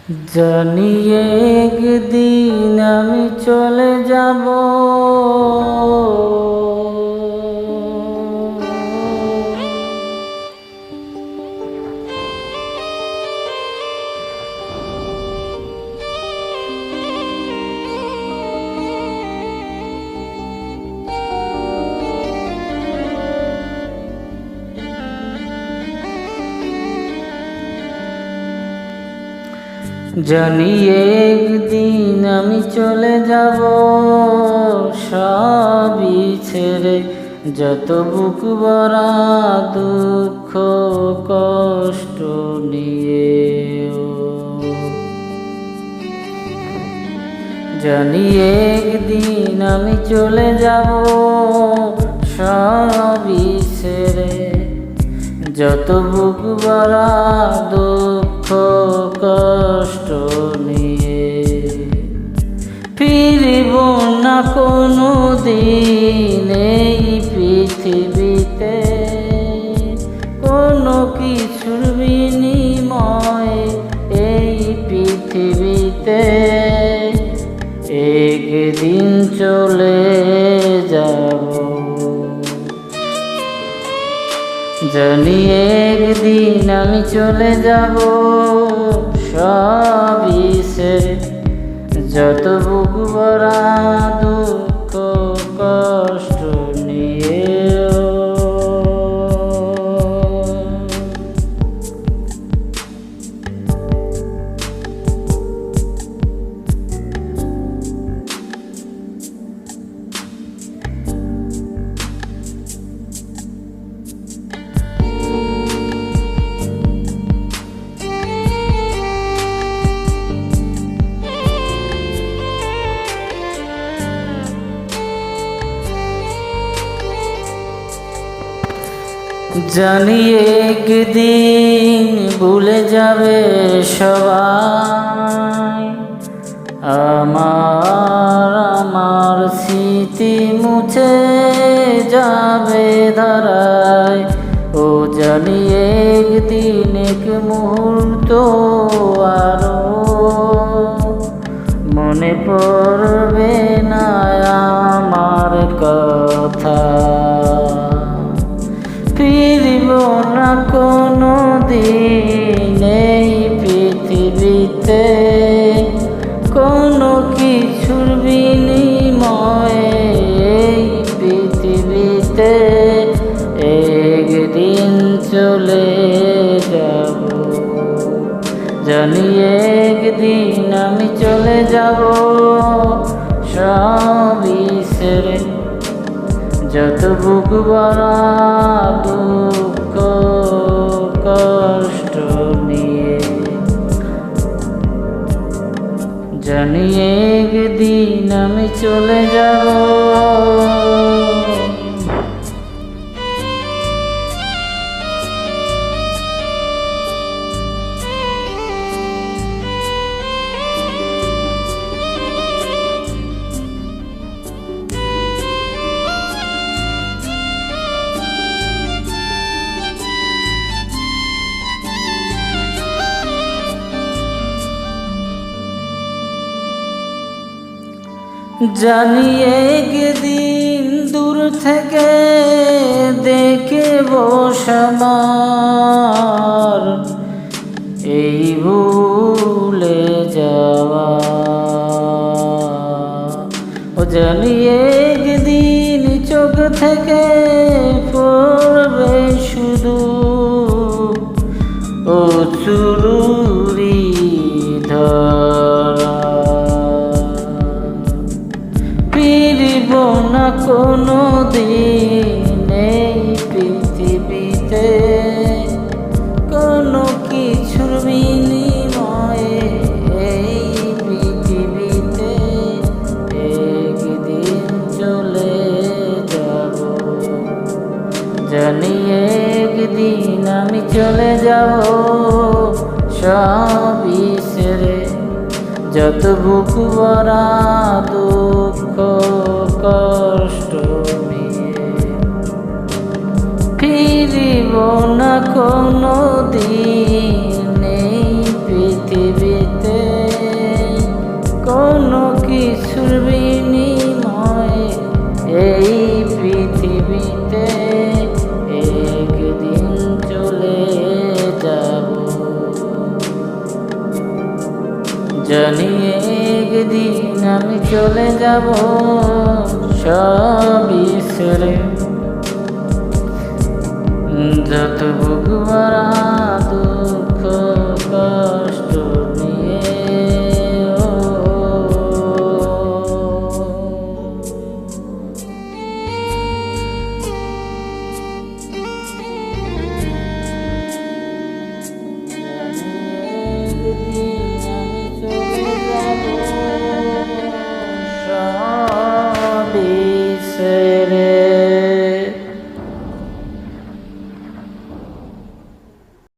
জানি একদিন আমি চলে যাব, জানি একদিন আমি চলে যাব, সবই ছেড়ে যত বুক ভরা দুঃখ কষ্ট নিয়ে। জানি একদিন আমি চলে যাব, সবই ছেড়ে যত বুক ভরা দুঃখ কষ্ট নিয়ে। ফিরব না কোনো দিন এই পৃথিবীতে, কোনো কিছুর বিনিময়ে এই পৃথিবীতে। একদিন চলে যাব, জানি একদিন আমি চলে যাব, সবই ছেড়ে যত বুক ভরা দুঃখ কষ্ট নিয়ে। জানি একদিন ভুলে যাবে সবাই, আমার স্মৃতি মুছে যাবে ধারায়। ও জানি একদিন এক মুহূর্ত আরো মনে পড়বে না আমার কথা। ফিরব না কোনো দিন এই পৃথিবীতে, কোনো কিছুর বিনিময়ে এই পৃথিবীতে। একদিন চলে যাব, জানি একদিন আমি চলে যাব, সবই ছেড়ে যত বুক ভরা দুঃখ কষ্ট নিয়ে। জানি একদিন আমি চলে যাব। জানি একদিন দূর থেকে দেখব আমার এই ভুলে যাওয়া। ও জানি একদিন চোখ থেকে পড়বে শুধু অশ্রুরি ধারা। ফিরব না কোনো দিন এই পৃথিবীতে, কোনো কিছুর বিনিময়ে এই পৃথিবীতে। একদিন চলে যাব, জানি একদিন আমি চলে যাব, সবই ছেড়ে যত বুক ভরা দুঃখ কষ্ট নিয়ে। ফিরব না কোনো দিন এই পৃথিবীতে। জানি একদিন আমি চলে যাব সবই ছেড়ে। যত বুক ভরা